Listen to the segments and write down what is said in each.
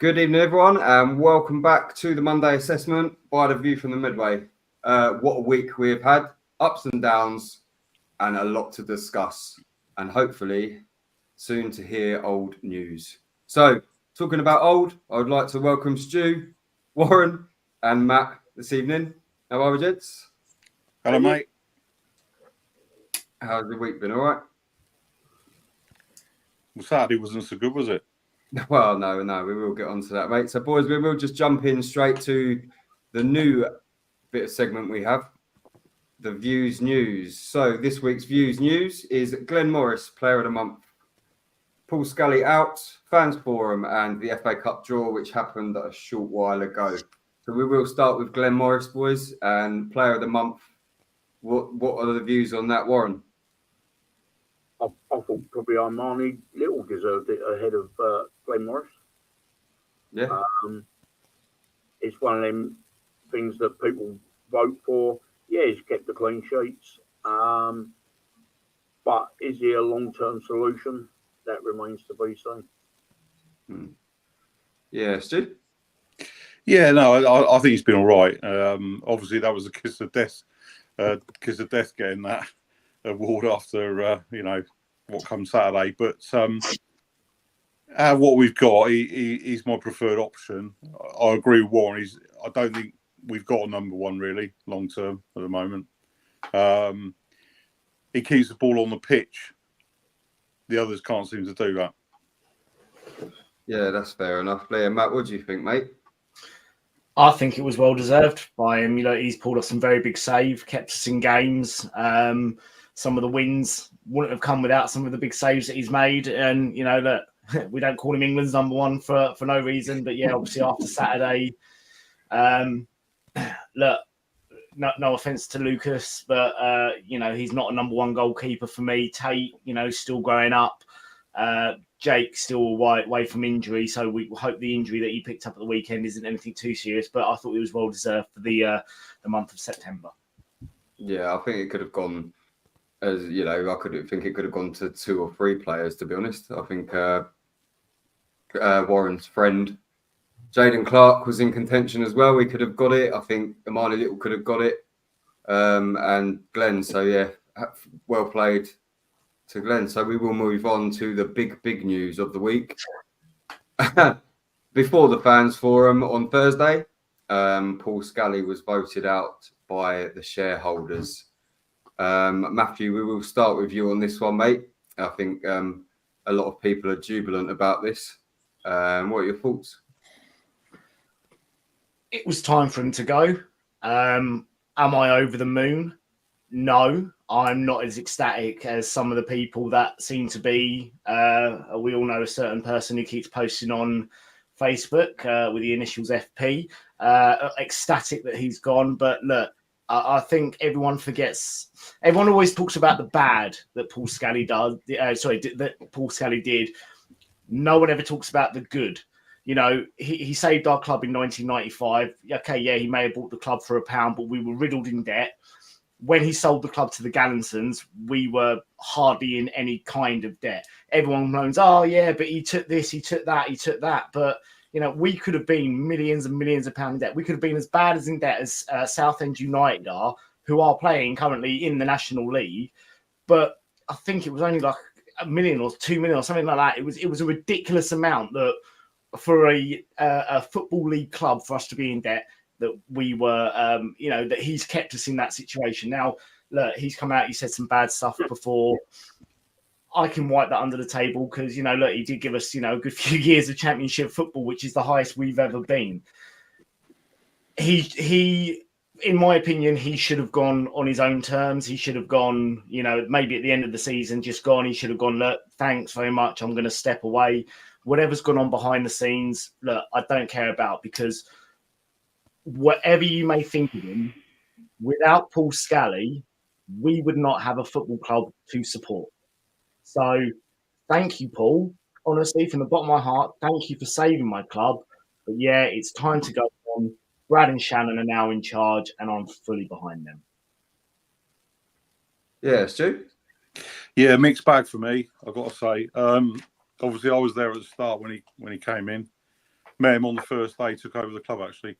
Good evening, everyone, and welcome back to the Monday assessment by the view from the Medway. What a week we have had, ups and downs, and a lot to discuss, and hopefully soon to hear old news. So, talking about old, I would like to welcome Stu, Warren, and Matt this evening. How are we, gents? Hello, mate. How's the week been? All right? Well, Saturday wasn't so good, was it? Well, no, we will get onto that, mate. So, boys, we will just jump in straight to the new bit of segment we have, the Views News. So, this week's Views News is Glenn Morris, Player of the Month, Paul Scully out, Fans Forum, and the FA Cup draw, which happened a short while ago. So, we will start with Glenn Morris, boys, and Player of the Month. What are the views on that, Warren? I thought probably Armani Little deserved it ahead of Glenn Morris. Yeah. It's one of them things that people vote for. Yeah, he's kept the clean sheets. But is he a long-term solution? That remains to be seen. Yeah, Stu? Yeah, no, I think he's been all right. Obviously, that was a kiss of death getting that award after what comes Saturday. But what we've got, he's my preferred option. I agree with Warren. I don't think we've got a number one really long term at the moment. He keeps the ball on the pitch. The others can't seem to do that. Yeah, that's fair enough. Liam, Matt, what do you think, mate? I think it was well deserved by him. He's pulled off some very big saves, kept us in games. Some of the wins wouldn't have come without some of the big saves that he's made. And, look, we don't call him England's number one for no reason. But, yeah, obviously after Saturday, look, no offence to Lucas, but, he's not a number one goalkeeper for me. Tate, still growing up. Jake still away from injury. So we hope the injury that he picked up at the weekend isn't anything too serious. But I thought it was well deserved for the month of September. Yeah, I think it could have gone... I think it could have gone to 2 or 3 players, to be honest. I think Warren's friend, Jaden Clark, was in contention as well. We could have got it. I think Amani Little could have got it. And Glenn. So, yeah, well played to Glenn. So we will move on to the big news of the week. Before the Fans Forum on Thursday, Paul Scully was voted out by the shareholders. Matthew, we will start with you on this one, mate. I think a lot of people are jubilant about this. What are your thoughts? It was time for him to go. Am I over the moon? No, I'm not as ecstatic as some of the people that seem to be. We all know a certain person who keeps posting on Facebook with the initials FP. Ecstatic that he's gone, but look, I think everyone forgets. Everyone always talks about the bad that Paul Scully does. That Paul Scully did. No one ever talks about the good. He saved our club in 1995. Okay, yeah, he may have bought the club for £1, but we were riddled in debt. When he sold the club to the Gallinsons, we were hardly in any kind of debt. Everyone moans, oh yeah, but he took this, he took that. But we could have been millions and millions of pounds in debt. We could have been as bad as in debt as Southend United are, who are playing currently in the National League. But I think it was only like $1 million or $2 million or something like that. It was a ridiculous amount that for a football league club for us to be in debt, that we were, that he's kept us in that situation. Now, look, he's come out, he said some bad stuff before. I can wipe that under the table because, look, he did give us, a good few years of championship football, which is the highest we've ever been. He, in my opinion, he should have gone on his own terms. He should have gone, maybe at the end of the season, just gone. He should have gone, look, thanks very much. I'm going to step away. Whatever's gone on behind the scenes, look, I don't care about, because whatever you may think of him, without Paul Scully, we would not have a football club to support. So thank you, Paul. Honestly, from the bottom of my heart, thank you for saving my club. But yeah, it's time to go on. Brad and Shannon are now in charge, and I'm fully behind them. Yeah, Stu? Yeah, mixed bag for me, I've got to say. Obviously, I was there at the start when he came in. met him on the first day he took over the club, actually.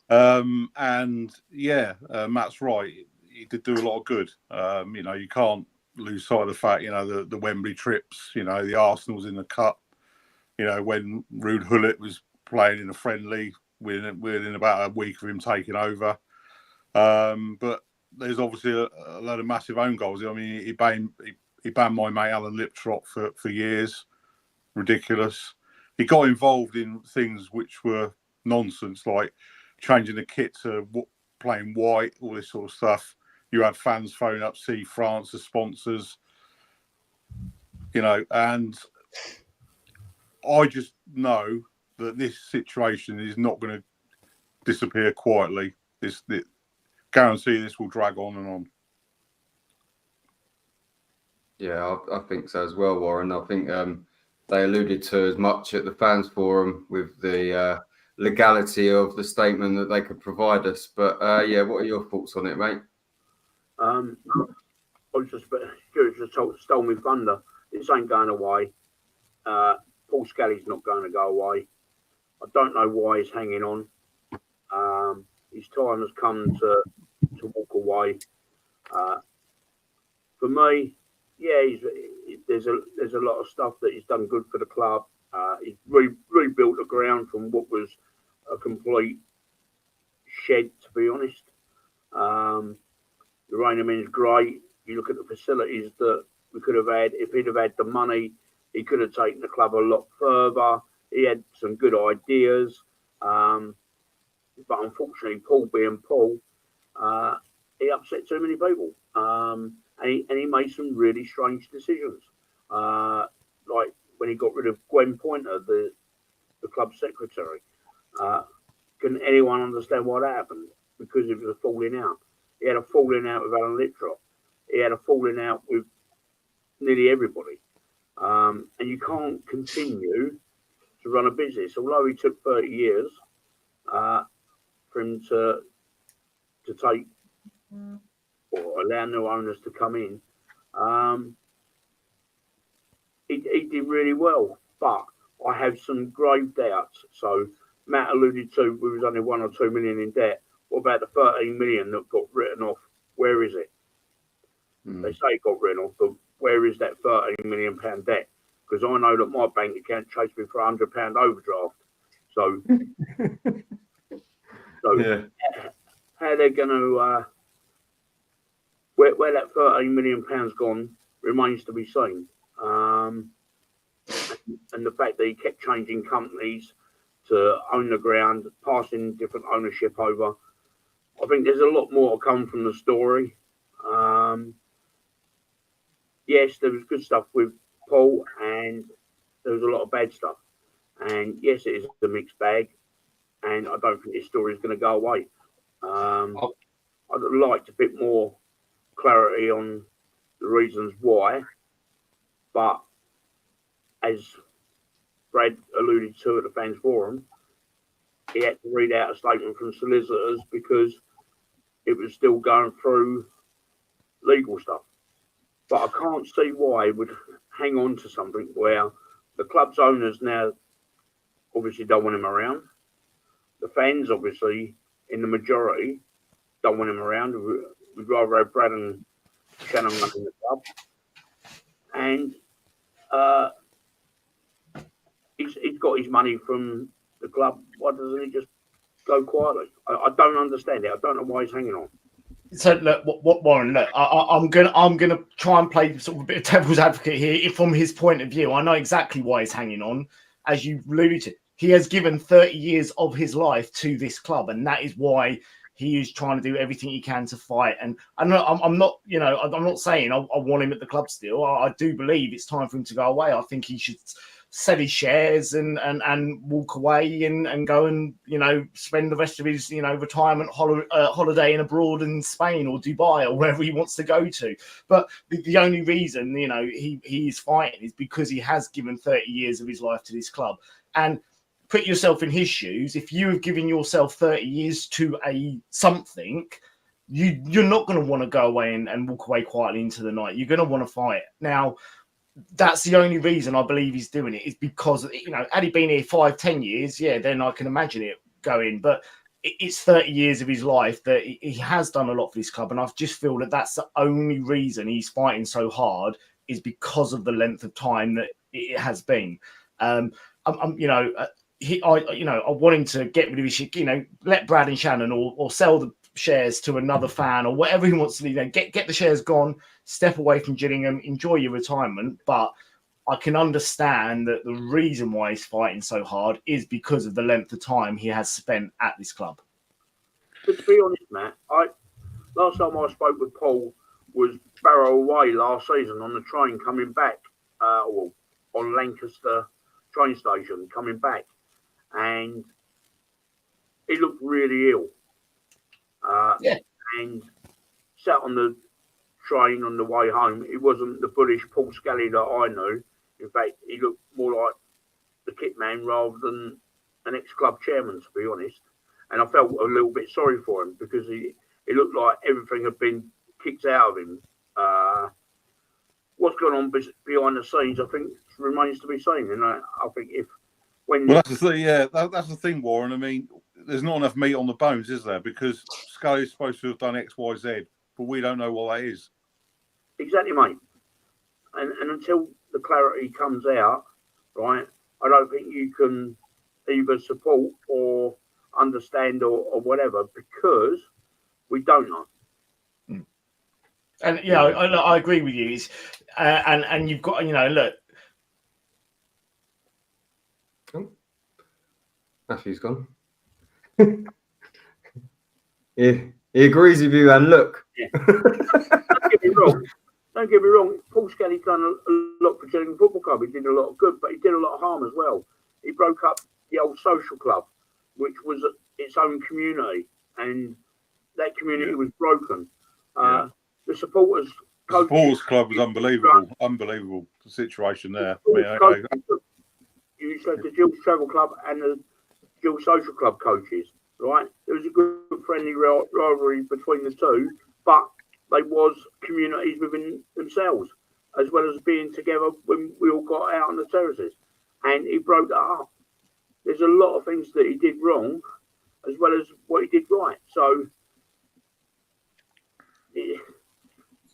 And yeah, Matt's right. He did do a lot of good. You know, you can't lose sight of the fact, you know, the Wembley trips, you know, the Arsenal's in the cup, you know, when Ruud Gullit was playing in a friendly within about a week of him taking over. But there's obviously a lot of massive own goals. I mean, he banned my mate Alan Liptrot for years. Ridiculous. He got involved in things which were nonsense, like changing the kit to playing white, all this sort of stuff. You had fans phone up C France as sponsors, you know, and I just know that this situation is not going to disappear quietly. Guarantee this will drag on and on. Yeah, I think so as well, Warren. I think they alluded to as much at the fans forum with the legality of the statement that they could provide us. But yeah, what are your thoughts on it, mate? I was just stole me thunder. This ain't going away. Paul Scally's not going to go away. I don't know why he's hanging on. His time has come to walk away. For me, yeah, there's a lot of stuff that he's done good for the club. He's rebuilt the ground from what was a complete shed, to be honest. The Rainham is great. You look at the facilities that we could have had. If he'd have had the money, he could have taken the club a lot further. He had some good ideas. But unfortunately, Paul being Paul, he upset too many people. And he made some really strange decisions. Like when he got rid of Gwen Pointer, the club secretary. Can anyone understand why that happened? Because it was a falling out. He had a falling out with Alan Liptrot. He had a falling out with nearly everybody. And you can't continue to run a business. Although he took 30 years for him to take or allow new owners to come in, he did really well. But I have some grave doubts. So Matt alluded to we was only 1 or 2 million in debt. What about the 13 million that got written off? Where is it? They say it got written off, but where is that 13 million pound debt? Because I know that my bank account chased me for £100 overdraft. So, yeah. How they're going to where that 13 million pounds gone remains to be seen. And the fact that he kept changing companies to own the ground, passing different ownership over. I think there's a lot more to come from the story. Yes, there was good stuff with Paul, and there was a lot of bad stuff. And yes, it is a mixed bag, and I don't think this story is going to go away. I'd like a bit more clarity on the reasons why, but as Brad alluded to at the fans forum, he had to read out a statement from solicitors because it was still going through legal stuff. But I can't see why he would hang on to something where the club's owners now obviously don't want him around. The fans, obviously, in the majority, don't want him around. We'd rather have Brad and Shannon running the club. And he's got his money from the club. Why doesn't he just go quietly? I don't understand it. I don't know why he's hanging on. So look, what Warren? Look, I'm gonna try and play sort of a bit of devil's advocate here from his point of view. I know exactly why he's hanging on, as you alluded to. He has given 30 years of his life to this club, and that is why he is trying to do everything he can to fight. And I'm not, you know, I'm not saying I want him at the club still. I do believe it's time for him to go away. I think he should sell his shares and walk away and go and, you know, spend the rest of his, you know, retirement holiday in abroad in Spain or Dubai or wherever he wants to go to. But the only reason, you know, he is fighting is because he has given 30 years of his life to this club. And put yourself in his shoes. If you have given yourself 30 years to a something, you're not going to want to go away and walk away quietly into the night. You're going to want to fight. Now, that's the only reason I believe he's doing it, is because, you know, had he been here 5-10 years, yeah, then I can imagine it going. But it's 30 years of his life that he has done a lot for this club, and I just feel that that's the only reason he's fighting so hard, is because of the length of time that it has been. I want him to get rid of his shit, you know, let Brad and Shannon or sell the shares to another fan or whatever he wants to do. You know, get the shares gone, step away from Gillingham, enjoy your retirement. But I can understand that the reason why he's fighting so hard is because of the length of time he has spent at this club. But to be honest, Matt, last time I spoke with Paul was Barrow away last season on the train coming back, or on Lancaster train station coming back, and he looked really ill. And sat on the train on the way home. He wasn't the bullish Paul Scally that I knew. In fact, he looked more like the kit man rather than an ex-club chairman, to be honest. And I felt a little bit sorry for him because he looked like everything had been kicked out of him. What's going on behind the scenes, I think, remains to be seen. And I think that's the thing, yeah, that's the thing, Warren. I mean, there's not enough meat on the bones, is there? Because Scully's supposed to have done X, Y, Z, but we don't know what that is. Exactly, mate. And until the clarity comes out, right, I don't think you can either support or understand or whatever, because we don't know. And yeah, I agree with you. And you've got, you know, look. Oh. Matthew's gone. Yeah, he agrees with you. And look, yeah. Don't get me wrong. Paul Scally done a lot for Gillingham Football Club. He did a lot of good, but he did a lot of harm as well. He broke up the old social club, which was its own community, and that community was broken. The supporters. The supporters club was unbelievable. The situation there. You said the Gills Travel Club and the Gills Social Club coaches, right? There was a good friendly rivalry between the two, but they was communities within themselves, as well as being together when we all got out on the terraces. And he broke that up. There's a lot of things that he did wrong, as well as what he did right. So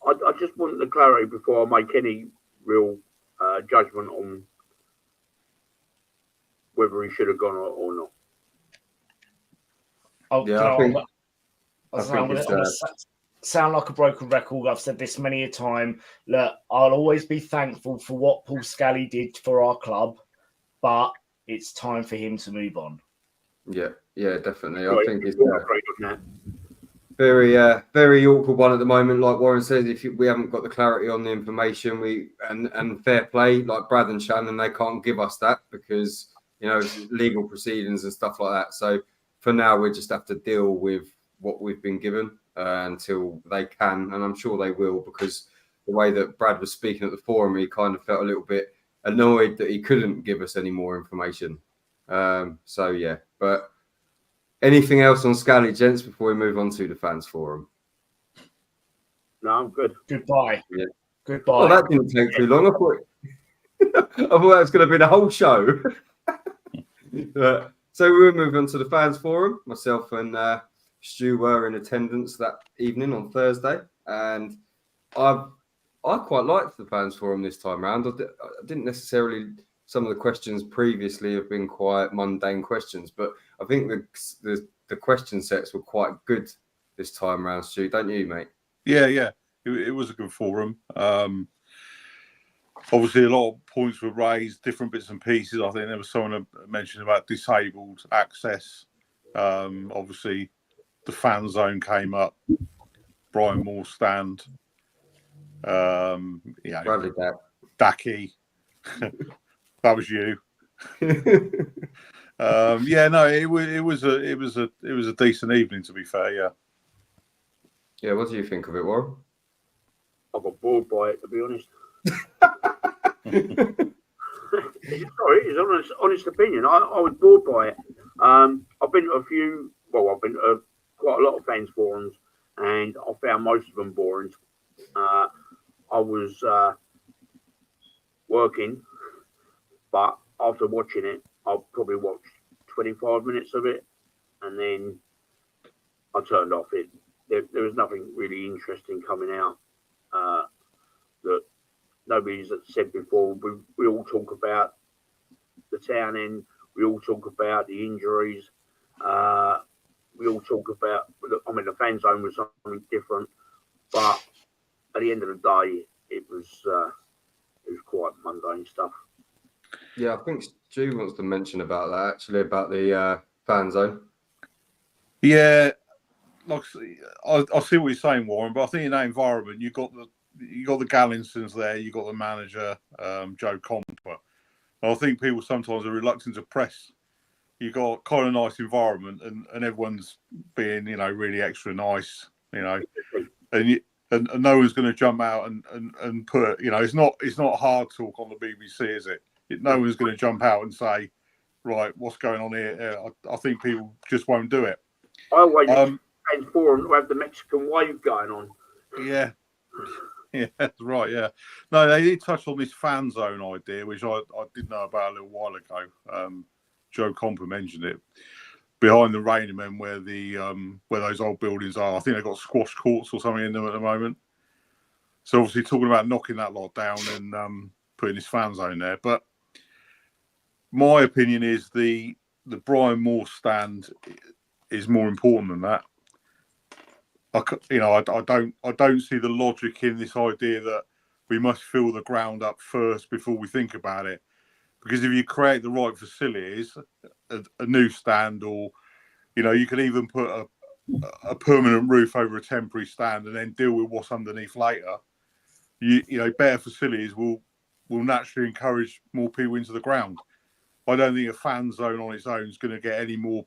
I just want the clarity before I make any real judgment on whether he should have gone or not. I'm going to sound like a broken record. I've said this many a time. Look, I'll always be thankful for what Paul Scally did for our club, but it's time for him to move on. Yeah, definitely. Right. I think it's very awkward one at the moment. Like Warren says, we haven't got the clarity on the information, and fair play, like Brad and Shannon, they can't give us that because, you know, legal proceedings and stuff like that. So for now, we just have to deal with what we've been given until they can, and I'm sure they will, because the way that Brad was speaking at the forum, he kind of felt a little bit annoyed that he couldn't give us any more information. So yeah, but anything else on Scally, gents, before we move on to the fans forum? No, I'm good. Goodbye. Yeah. Goodbye. Well, that didn't take too long. I thought that was going to be the whole show. So we will move on to the fans forum. Myself and Stu were in attendance that evening on Thursday, and I quite liked the fans forum this time around. I didn't necessarily. Some of the questions previously have been quite mundane questions, but I think the question sets were quite good this time around, Stu. Don't you, mate? Yeah. It was a good forum. Obviously, a lot of points were raised, different bits and pieces. I think there was someone mentioned about disabled access. Obviously, the fan zone came up. Brian Moore stand. Bradley Dacky. That was you. It was a decent evening, to be fair. Yeah. What do you think of it, Warren? I got bored by it, to be honest. Sorry, it's an honest opinion. I was bored by it. I've been to quite a lot of fans forums, and I found most of them boring. I was working. But after watching it, I'll probably watch 25 minutes of it, and then I turned off it. There was nothing really interesting coming out that nobody's said before. We all talk about the town end. We all talk about the injuries. We all talk about, I mean, the fan zone was something different, but at the end of the day, it was quite mundane stuff. Yeah, I think Stu wants to mention about that actually, about the fan zone. Yeah, like I see what you're saying, Warren, but I think in that environment, you got the Gallinsons there, you got the manager, Joe Comper. I think people sometimes are reluctant to press. You got kind of nice environment, and everyone's being, really extra nice, and no one's going to jump out and put, it's not hard talk on the BBC, is it? No one's going to jump out and say, right, what's going on here? I think people just won't do it. I always fans forum to have the Mexican wave going on. Yeah. Yeah, that's right. Yeah, no, they did touch on this fan zone idea, which I did know about a little while ago. Joe Comper mentioned it behind the Rain Men, where those old buildings are. I think they've got squash courts or something in them at the moment. So obviously talking about knocking that lot down and putting this fan zone there. But my opinion is the Brian Moore stand is more important than that. I don't see the logic in this idea that we must fill the ground up first before we think about it. Because if you create the right facilities, a new stand, or you can even put a permanent roof over a temporary stand and then deal with what's underneath later. Better facilities will naturally encourage more people into the ground. I don't think a fan zone on its own is going to get any more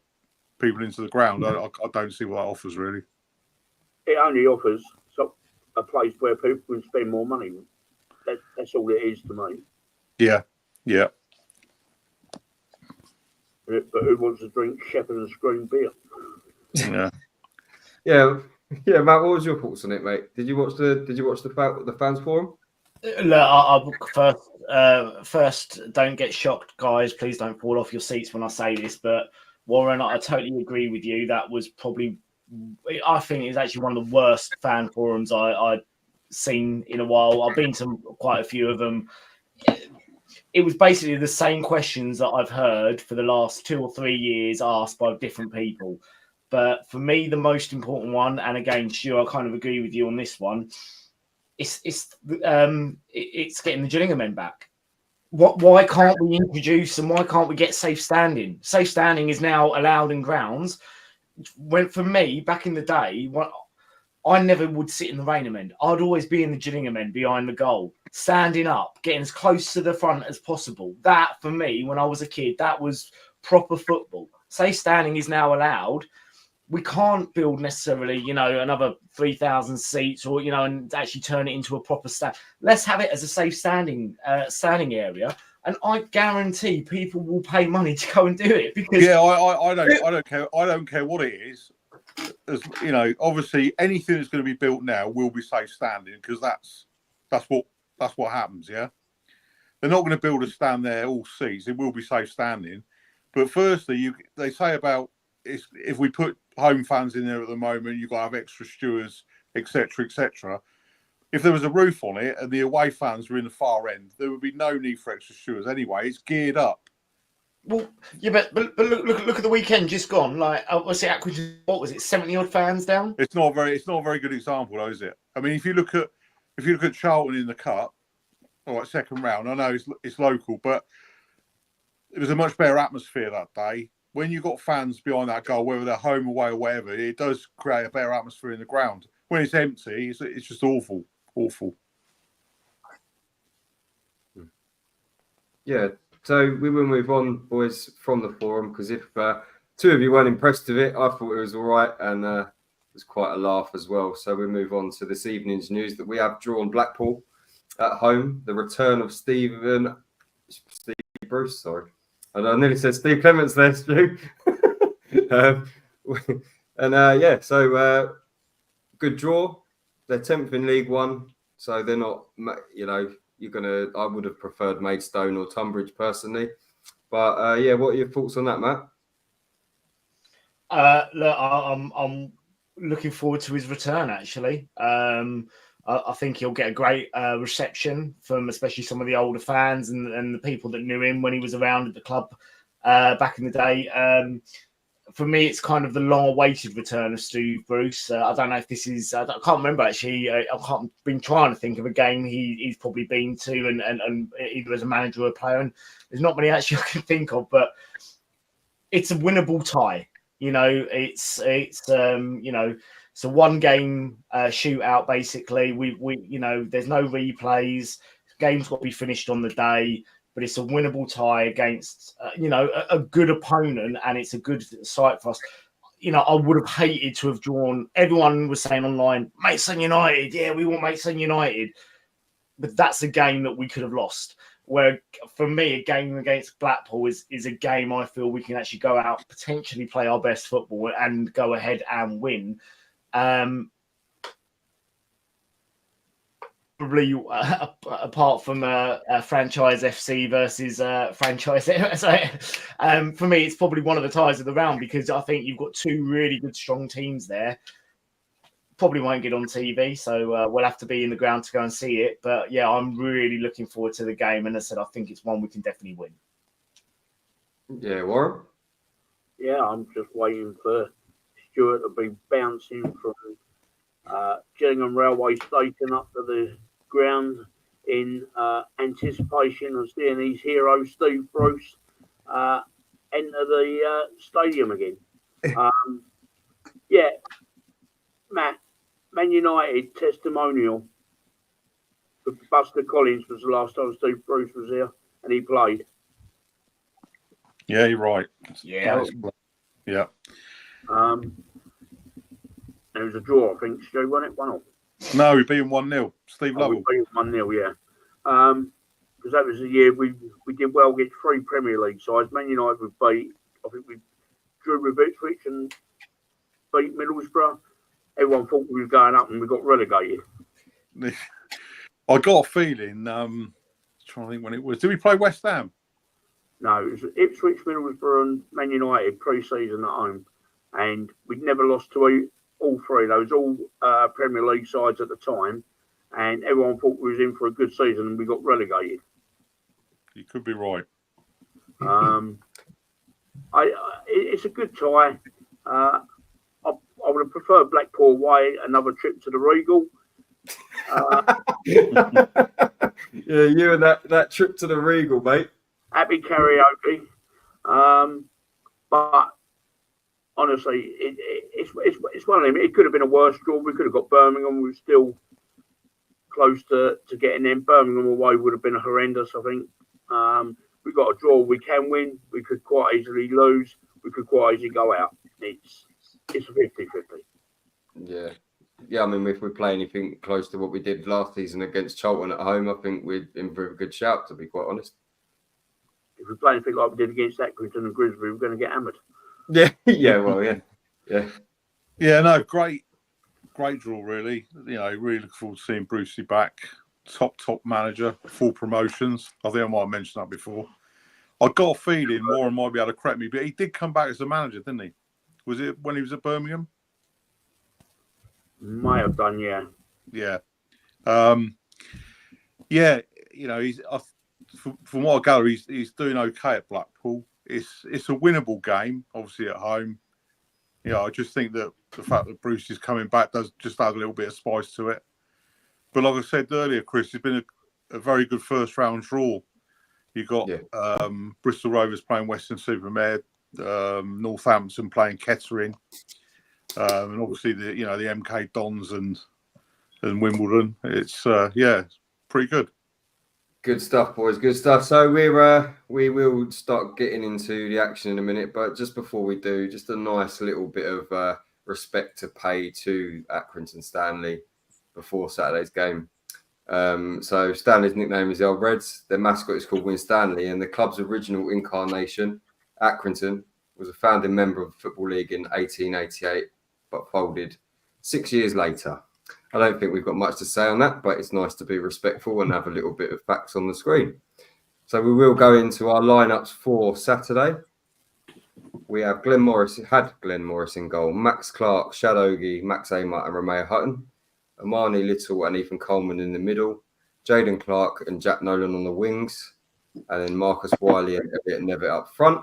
people into the ground. I don't see what that offers really. It only offers a place where people can spend more money. That's all it is to me. Yeah. But who wants to drink Shepherd and Scream beer? Yeah. Yeah, Matt. What was your thoughts on it, mate? Did you watch the fans forum? Look, first, don't get shocked, guys. Please don't fall off your seats when I say this. But Warren, I totally agree with you. That was probably, I think, it's actually one of the worst fan forums I've seen in a while. I've been to quite a few of them. It was basically the same questions that I've heard for the last 2 or 3 years asked by different people. But for me, the most important one, and again, Stu, I kind of agree with you on this one. It's getting the Gillingham men back. Why can't we introduce and why can't we get safe standing? Safe standing is now allowed in grounds. When for me, back in the day, I never would sit in the Rainham end. I'd always be in the Gillingham end behind the goal, standing up, getting as close to the front as possible. That, for me, when I was a kid, that was proper football. Safe standing is now allowed. We can't build necessarily, another 3,000 seats or, and actually turn it into a proper stand. Let's have it as a safe standing area. And I guarantee people will pay money to go and do it because I don't care. I don't care what it is. As obviously anything that's going to be built now will be safe standing because that's what happens. Yeah, they're not going to build a stand there all seats. It will be safe standing. But firstly, they say about if we put home fans in there at the moment, you've got to have extra stewards, etc., etc. If there was a roof on it and the away fans were in the far end, there would be no need for extra stewards anyway. It's geared up. Well, yeah, but look at the weekend just gone. Like, what's it? Accrington, what was it? 70-odd fans down. It's not a very good example, though, is it? I mean, if you look at Charlton in the cup, all right, second round. I know it's local, but it was a much better atmosphere that day. When you got fans behind that goal, whether they're home, away, or whatever, it does create a better atmosphere in the ground. When it's empty, it's just awful. Yeah. So we will move on, boys, from the forum because if two of you weren't impressed with it, I thought it was all right and it was quite a laugh as well. So we move on to this evening's news that we have drawn Blackpool at home, the return of Steve Bruce. Sorry, and I nearly said Steve Clements there, Stu. Good draw. They're 10th in League One, so they're not, I would have preferred Maidstone or Tunbridge personally. But yeah, what are your thoughts on that, Matt? Look, I'm looking forward to his return. Actually, I think he'll get a great reception from especially some of the older fans and the people that knew him when he was around at the club back in the day. For me, it's kind of the long-awaited return of Steve Bruce. I don't know if this is. I can't remember actually. I've been trying to think of a game he's probably been to, and either as a manager or a player. And there's not many actually I can think of, but it's a winnable tie. You know, it's a one-game shootout basically. We there's no replays. Game's got to be finished on the day. But it's a winnable tie against, a good opponent, and it's a good sight for us. I would have hated to have drawn. Everyone was saying online, Maidstone United, yeah, we want Maidstone United. But that's a game that we could have lost. Where, for me, a game against Blackpool is a game I feel we can actually go out, potentially play our best football and go ahead and win. Probably apart from franchise FC versus franchise. For me, it's probably one of the ties of the round because I think you've got two really good, strong teams there. Probably won't get on TV, so we'll have to be in the ground to go and see it. But yeah, I'm really looking forward to the game, and as I said, I think it's one we can definitely win. Yeah, Warren? Yeah, I'm just waiting for Stuart to be bouncing from Gillingham Railway Station up to the ground in anticipation of seeing his hero Steve Bruce enter the stadium again. Yeah, Matt, Man United testimonial for Buster Collins was the last time Steve Bruce was here and he played. Yeah, you're right. Yeah. Yeah. And it was a draw, I think. Stu won it 1-0. No, we beat him 1-0. Steve Lovell. We beat 1-0, yeah. Because that was the year we did well against 3 Premier League sides. Man United we beat. I think we drew with Ipswich and beat Middlesbrough. Everyone thought we were going up and we got relegated. I got a feeling, trying to think when it was. Did we play West Ham? No, it was Ipswich, Middlesbrough and Man United pre-season at home. And we'd never lost to all 3. Those all Premier League sides at the time. And everyone thought we was in for a good season and we got relegated. You could be right. It's a good tie. I would have preferred Blackpool away, another trip to the Regal. Yeah, you and that trip to the Regal, mate. Happy karaoke. But honestly, it's one of them. It could have been a worse draw. We could have got Birmingham. We were still close to getting them. Birmingham away would have been horrendous, I think. We got a draw. We can win. We could quite easily lose. We could quite easily go out. It's 50-50. Yeah. Yeah, I mean, if we play anything close to what we did last season against Charlton at home, I think we're in for a good shout, to be quite honest. If we play anything like we did against Accrington and Grimsby, we're going to get hammered. Yeah, yeah, well, yeah. Yeah. Yeah, no, great draw, really. Really looking forward to seeing Brucey back. Top manager, full promotions. I think I might have mentioned that before. I got a feeling Warren might be able to correct me, but he did come back as a manager, didn't he? Was it when he was at Birmingham? Might have done, yeah. Yeah. Yeah, he's from what I gather, he's doing okay at Blackpool. It's a winnable game, obviously at home. I just think that the fact that Bruce is coming back does just add a little bit of spice to it. But like I said earlier, Kris, it's been a very good first round draw. You got Bristol Rovers playing Weston-super-Mare, Northampton playing Kettering, and obviously the MK Dons and Wimbledon. It's pretty good. Good stuff, boys. Good stuff. So we will start getting into the action in a minute, but just before we do, just a nice little bit of respect to pay to Accrington Stanley before Saturday's game. So Stanley's nickname is the Old Reds. Their mascot is called Win Stanley, and the club's original incarnation, Accrington, was a founding member of the Football League in 1888, but folded 6 years later. I don't think we've got much to say on that, but it's nice to be respectful and have a little bit of facts on the screen. So we will go into our lineups for Saturday. We have Glenn Morris in goal, Max Clark, Shadowgi, Max Amart and Romeo Hutton, Amani Little and Ethan Coleman in the middle, Jaden Clark and Jack Nolan on the wings, and then Marcus Wiley and Elliot Nevitt up front.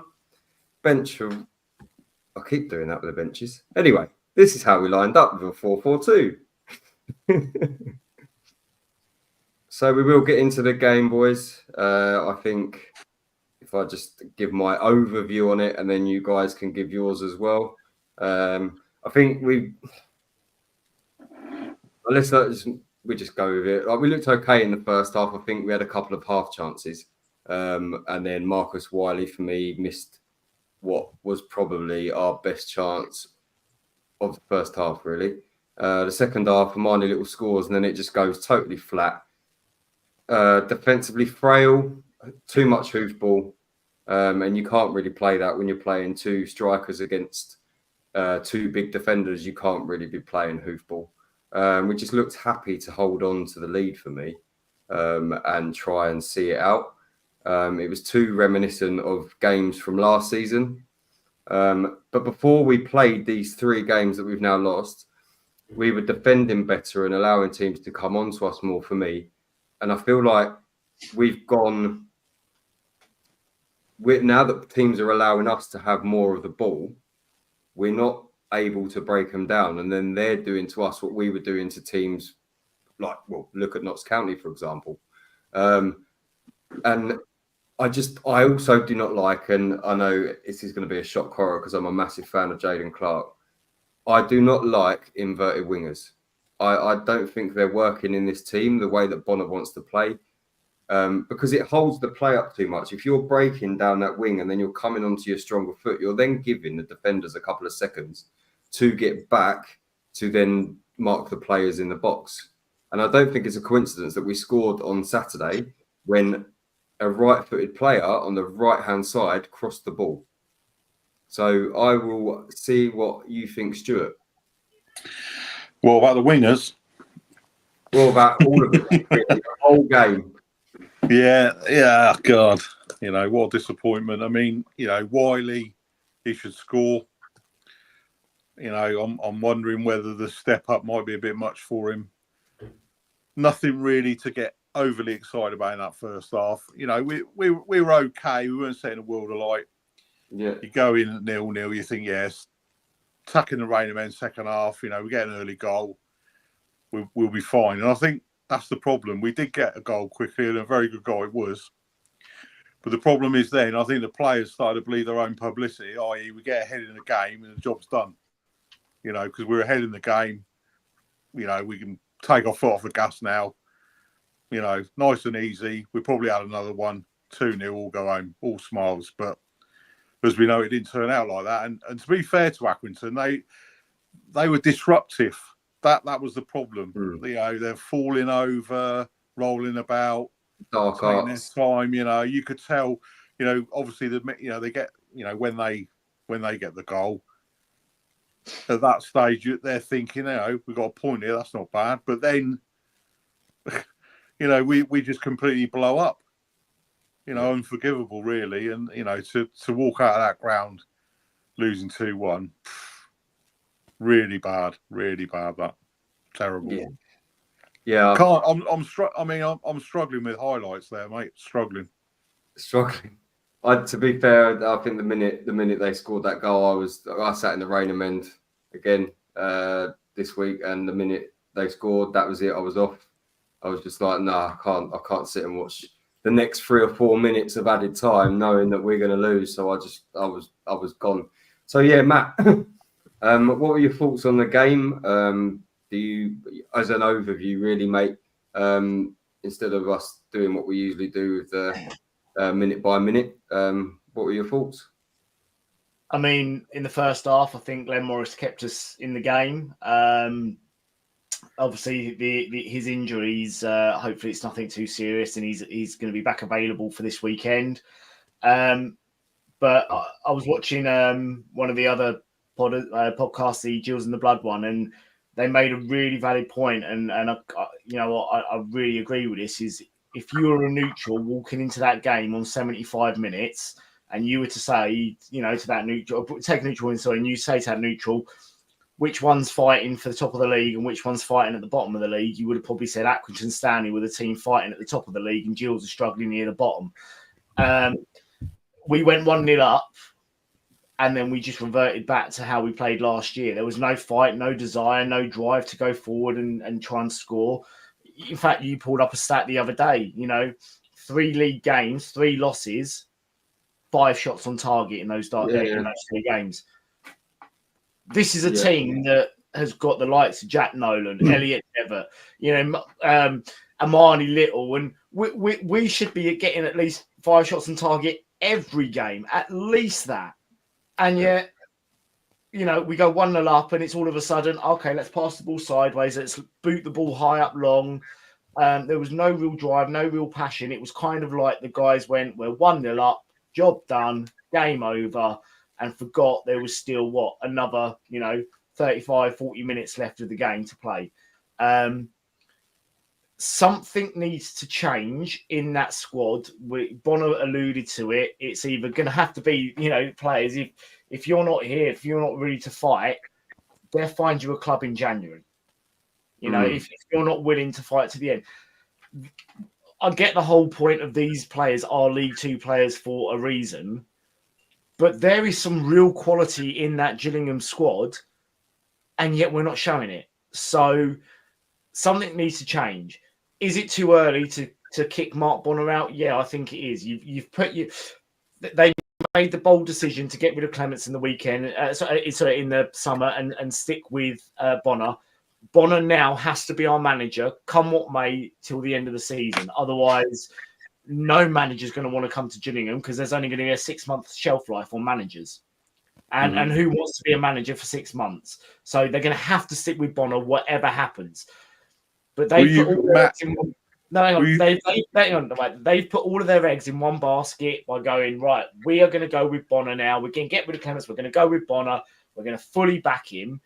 Bench, I keep doing that with the benches. Anyway, this is how we lined up with a 4-4-2. So we will get into the game, boys. I think if I just give my overview on it and then you guys can give yours as well. I think we just go with it. Like, we looked okay in the first half. I think we had a couple of half chances. And then Marcus Wiley, for me, missed what was probably our best chance of the first half, really. The second half, Amani Little scores, and then it just goes totally flat. Defensively frail, too much hoofball, and you can't really play that when you're playing two strikers against two big defenders. You can't really be playing hoofball. We just looked happy to hold on to the lead for me and try and see it out. It was too reminiscent of games from last season. But before we played these 3 games that we've now lost, we were defending better and allowing teams to come on to us more for me. And I feel like now that teams are allowing us to have more of the ball, we're not able to break them down. And then they're doing to us what we were doing to teams like, well, look at Notts County, for example. And I also do not like, and I know this is going to be a shock horror because I'm a massive fan of Jaden Clark. I do not like inverted wingers. I don't think they're working in this team the way that Bonner wants to play, because it holds the play up too much. If you're breaking down that wing and then you're coming onto your stronger foot, you're then giving the defenders a couple of seconds to get back to then mark the players in the box. And I don't think it's a coincidence that we scored on Saturday when a right-footed player on the right-hand side crossed the ball. So I will see what you think, Stuart. What about the wingers? What about all of it? The whole game. Yeah, God. You know, what a disappointment. I mean, you know, Wiley, he should score. You know, I'm wondering whether the step up might be a bit much for him. Nothing really to get overly excited about in that first half. You know, we were okay. We weren't setting a world alight. Yeah. You go in at 0-0, you think, yes, tucking the rain men second half, you know, we get an early goal, we'll be fine. And I think that's the problem. We did get a goal quickly, and a very good goal it was. But the problem is then, I think the players started to believe their own publicity, i.e. we get ahead in the game and the job's done. You know, because we're ahead in the game, you know, we can take our foot off the gas now. You know, nice and easy. We probably had another one, 2-0, all go home, all smiles. But as we know, it didn't turn out like that. And to be fair to Accrington, they were disruptive. That was the problem. You know, they're falling over, rolling about, Dark taking arts. their time. You know, you could tell. You know, obviously they get. You know, when they get the goal, at that stage they're thinking, you know, we've got a point here. That's not bad. But then, you know, we just completely blow up. You know, unforgivable, really. And, you know, to walk out of that ground losing 2-1, really bad, that. Terrible. Yeah. I'm struggling with highlights there, mate. Struggling. To be fair, I think the minute they scored that goal, I sat in the rain and mend again this week, and the minute they scored, that was it. I was off. I was just like, I can't sit and watch the next 3 or 4 minutes of added time, knowing that we're going to lose. So I was gone. So yeah, Matt, what were your thoughts on the game? Do you, as an overview, really, mate, instead of us doing what we usually do with the minute by minute, what were your thoughts? I mean, in the first half, I think Glenn Morris kept us in the game. Obviously, his injuries, hopefully it's nothing too serious, and he's going to be back available for this weekend. But I was watching one of the other podcasts, the Jills in the Blood one, and they made a really valid point, and you know what, I really agree with this. Is if you were a neutral walking into that game on 75 minutes, and you were to say, you know, to that neutral, take a neutral in, sorry, and you say to that neutral, which one's fighting for the top of the league and which one's fighting at the bottom of the league, you would have probably said Accrington Stanley with a team fighting at the top of the league and Gills are struggling near the bottom. We went 1-0 up, and then we just reverted back to how we played last year. There was no fight, no desire, no drive to go forward and try and score. In fact, you pulled up a stat the other day, you know, 3 league games, 3 losses, 5 shots on target in those 3 games. This is a team that has got the likes of Jack Nolan, Elliot Devitt, you know, Amani Little, and we should be getting at least 5 shots on target every game, at least that. And yet, you know, we go 1-0 up, and it's all of a sudden, okay, let's pass the ball sideways, let's boot the ball high up long. There was no real drive, no real passion. It was kind of like the guys went, we're 1-0 up, job done, game over, and forgot there was still, another, you know, 35, 40 minutes left of the game to play. Something needs to change in that squad. Bonner alluded to it. It's either going to have to be, you know, players. If you're not here, if you're not ready to fight, they'll find you a club in January. You know, if you're not willing to fight to the end. I get the whole point of these players are League Two players for a reason, but there is some real quality in that Gillingham squad, and yet we're not showing it. So something needs to change. Is it too early to kick Mark Bonner out? Yeah, I think it is. They made the bold decision to get rid of Clements in the weekend, in the summer, and stick with Bonner. Bonner now has to be our manager, come what may, till the end of the season. Otherwise, no manager's going to want to come to Gillingham because there's only going to be a 6-month shelf life on managers. And who wants to be a manager for 6 months? So they're going to have to stick with Bonner, whatever happens. But they've put all their eggs in one. No, hang on. They've put all of their eggs in one basket by going, right, we are going to go with Bonner now. We're going to get rid of Clements. We're going to go with Bonner. We're going to fully back him.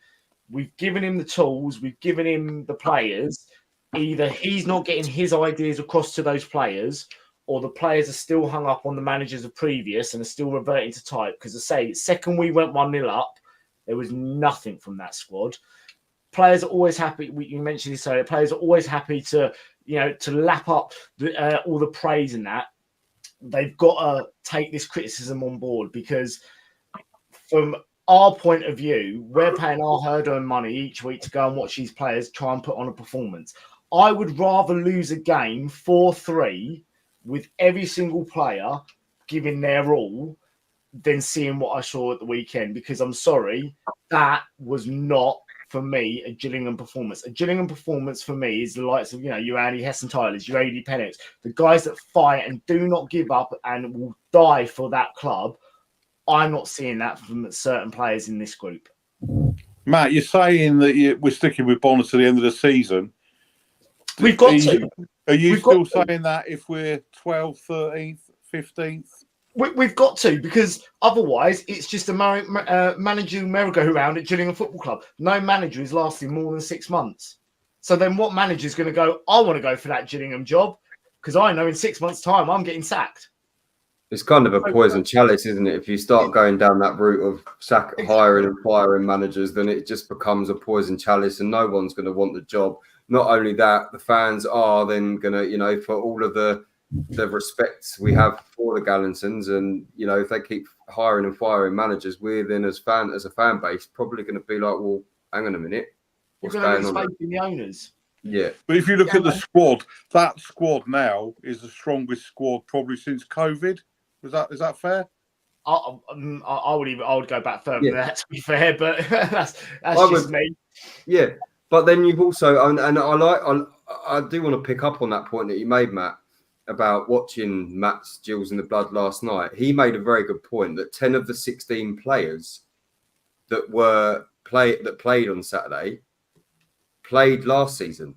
We've given him the tools. We've given him the players. Either he's not getting his ideas across to those players, or the players are still hung up on the managers of previous and are still reverting to type. Because I say, second we went 1-0 up, there was nothing from that squad. Players are always happy. You mentioned this earlier. Players are always happy to, you know, to lap up all the praise and that. They've got to take this criticism on board, because from our point of view, we're paying our hard-earned money each week to go and watch these players try and put on a performance. I would rather lose a game 4-3 with every single player giving their all than seeing what I saw at the weekend, because I'm sorry, that was not, for me, a Gillingham performance. A Gillingham performance for me is the likes of, you know, your Andy Hesson-Tylers, your AD Penix, the guys that fight and do not give up and will die for that club. I'm not seeing that from certain players in this group. Matt, you're saying that we're sticking with Bonner to the end of the season. We've got to. Are you still saying that if we're 12th, 13th, 15th? We've got to, because otherwise it's just a managerial merry-go-round at Gillingham Football Club. No manager is lasting more than 6 months. So then what manager is going to go, I want to go for that Gillingham job, because I know in 6 months' time I'm getting sacked. It's kind of a poison chalice, isn't it? If you start going down that route of hiring and firing managers, then it just becomes a poison chalice and no one's going to want the job. Not only that, the fans are then going to, you know, for all of the respect we have for the Gallantons, and, you know, if they keep hiring and firing managers, we're then as a fan base probably going to be like, well, hang on a minute, what's going on? In the owners. Yeah. But if you look at the squad, that squad now is the strongest squad probably since COVID. Is that fair? I would go back further than that, to be fair, but that's just me. Yeah, but then you've also, and I do want to pick up on that point that you made, Matt, about watching Matt's Gills in the Blood last night. He made a very good point that 10 of the 16 players that played on Saturday played last season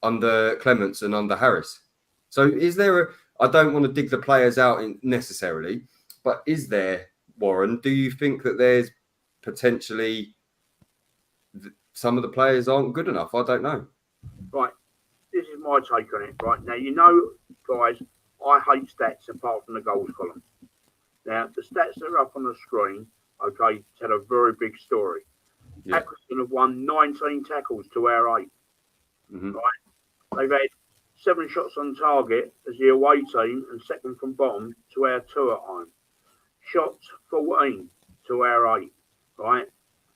under Clements and under Harris. So is there I don't want to dig the players out necessarily, but is there, Warren, do you think that there's potentially some of the players aren't good enough. I don't know. Right. This is my take on it. Right now, guys, I hate stats apart from the goals column. Now, the stats that are up on the screen, okay, tell a very big story. Yeah. Accrington have won 19 tackles to our 8. Mm-hmm. Right? They've had 7 shots on target as the away team and second from bottom to our 2 at home. Shots 14 to our 8. Right?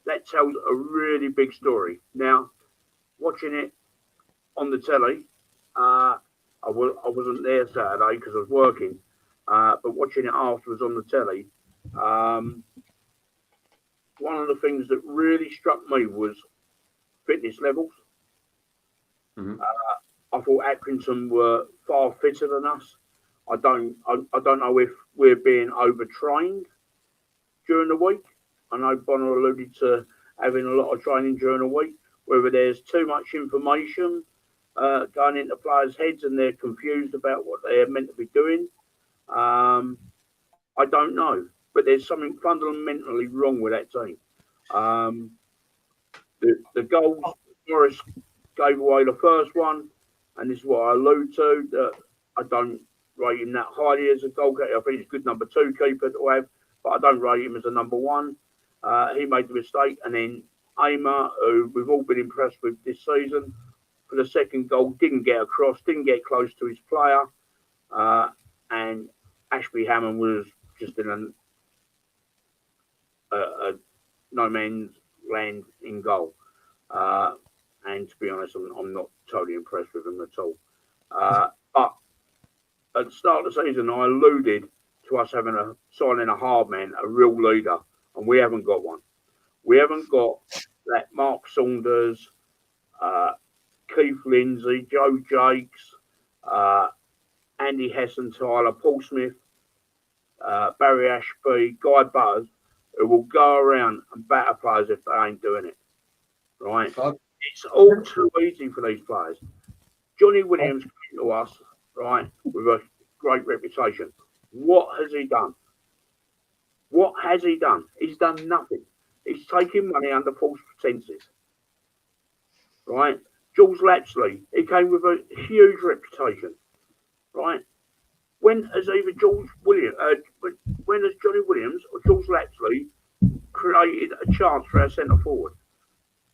That tells a really big story. Now, watching it on the telly, I wasn't there Saturday because I was working, but watching it afterwards on the telly, one of the things that really struck me was fitness levels. Mm-hmm. I thought Accrington were far fitter than us. I don't know if we're being overtrained during the week. I know Bonner alluded to having a lot of training during the week, whether there's too much information going into players' heads and they're confused about what they're meant to be doing. I don't know, but there's something fundamentally wrong with that team. The goals, Morris gave away the first one, and this is what I allude to, that I don't rate him that highly as a goalkeeper. I think he's a good number 2 keeper to have, but I don't rate him as a number 1. He made the mistake, and then Aimer, who we've all been impressed with this season, for the second goal, didn't get across, didn't get close to his player, and Ashby Hammond was just in a no man's land in goal. And to be honest, I'm not totally impressed with him at all. But at the start of the season, I alluded to us signing a hard man, a real leader, and we haven't got one. We haven't got that Mark Saunders, Keith Lindsay, Joe Jakes, Andy Hesson-Tyler, Paul Smith, Barry Ashby, Guy Butters, who will go around and batter players if they ain't doing it. Right? It's all too easy for these players. Johnny Williams came to us, right, with a great reputation. What has he done? What has he done? He's done nothing. He's taken money under false pretenses. Right? Jules Lapsley, he came with a huge reputation. Right? When has either when has Johnny Williams or Jules Lapsley created a chance for our centre forward?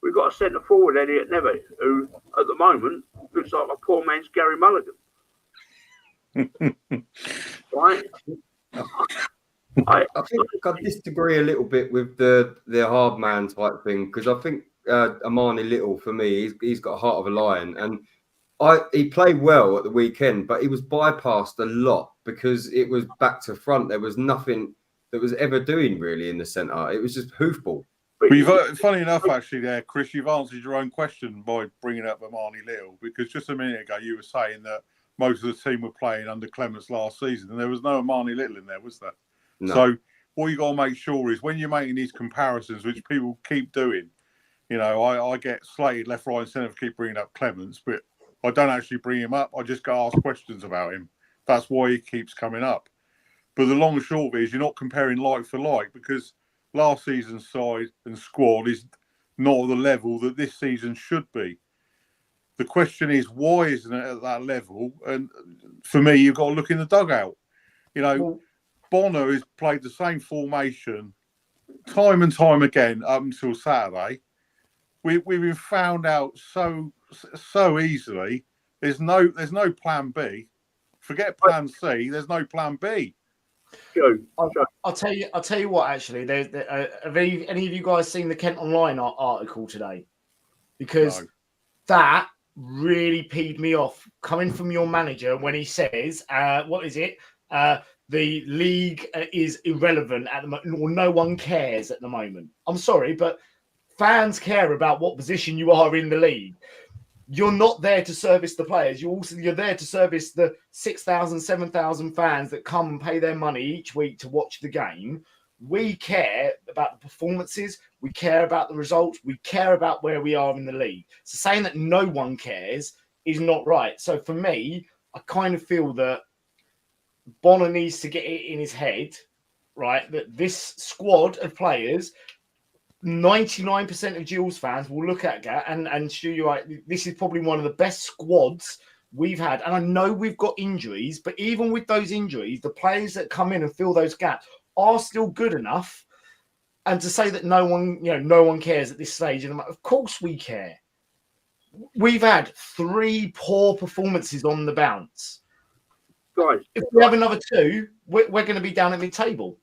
We've got a centre forward, Elliot Nevitt, who at the moment looks like a poor man's Gary Mulligan. Right? I think I disagree a little bit with the hard man type thing, because I think Amani Little, for me, he's got a heart of a lion, and he played well at the weekend, but he was bypassed a lot because it was back to front. There was nothing that was ever doing really in the centre. It was just hoofball. But funny enough, actually, there, Kris, you've answered your own question by bringing up Amani Little, because just a minute ago you were saying that most of the team were playing under Clements last season, and there was no Amani Little in there, was there? No. So what you got to make sure is when you're making these comparisons, which people keep doing, I get slated left, right, and centre for keep bringing up Clements, but I don't actually bring him up. I just go ask questions about him. That's why he keeps coming up. But the long and short of it is you're not comparing like for like, because last season's side and squad is not at the level that this season should be. The question is, why isn't it at that level? And for me, you've got to look in the dugout. Bonner has played the same formation time and time again up until Saturday. We've been found out so easily. There's no plan B. Forget plan C. There's no plan B. I'll tell you what. Actually, have any of you guys seen the Kent Online article today? Because that really peed me off coming from your manager when he says, "What is it? The league is irrelevant at the moment, or no one cares at the moment." I'm sorry, but fans care about what position you are in the league. You're not there to service the players. You're there to service the 6,000, 7,000 fans that come and pay their money each week to watch the game. We care about the performances. We care about the results. We care about where we are in the league. So saying that no one cares is not right. So for me, I kind of feel that Bonner needs to get it in his head, right, that this squad of players, 99% of Gills fans will look at that and Stu, you're right, this is probably one of the best squads we've had. And I know we've got injuries, but even with those injuries, the players that come in and fill those gaps are still good enough. And to say that no one cares at this stage, and of course we care. We've had 3 poor performances on the bounce. Guys, if we have another 2, we're going to be down at mid-table.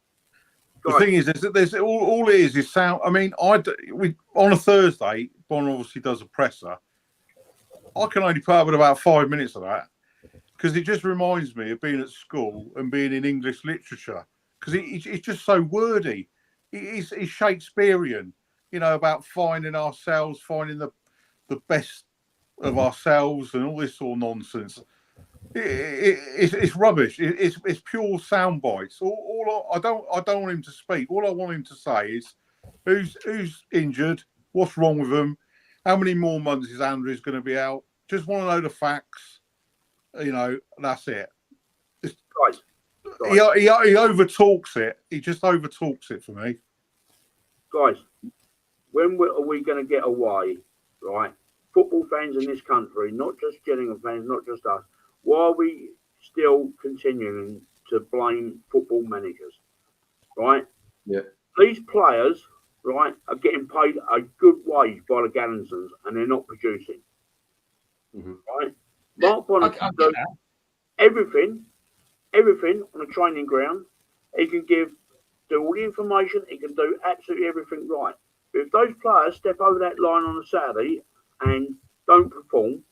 The thing is that there's all it is sound. I mean, on a Thursday, Bonner obviously does a presser. I can only put up with about 5 minutes of that because it just reminds me of being at school and being in English literature because it's just so wordy. It's Shakespearean, about finding ourselves, finding the best of ourselves and all this sort of nonsense. It's rubbish. It's pure sound bites. I don't want him to speak. All I want him to say is who's injured, what's wrong with them, how many more months is Andrews going to be out. Just want to know the facts. That's it. Guys. He overtalks it. He just overtalks it for me. Guys, when are we going to get away, right? Football fans in this country, not just Gillingham fans, not just us. Why are we still continuing to blame football managers, right? Yeah. These players, right, are getting paid a good wage by the Gallinsons and they're not producing, right? Mark Bonner can do everything on a training ground. He can do all the information. He can do absolutely everything right. But if those players step over that line on a Saturday and don't perform,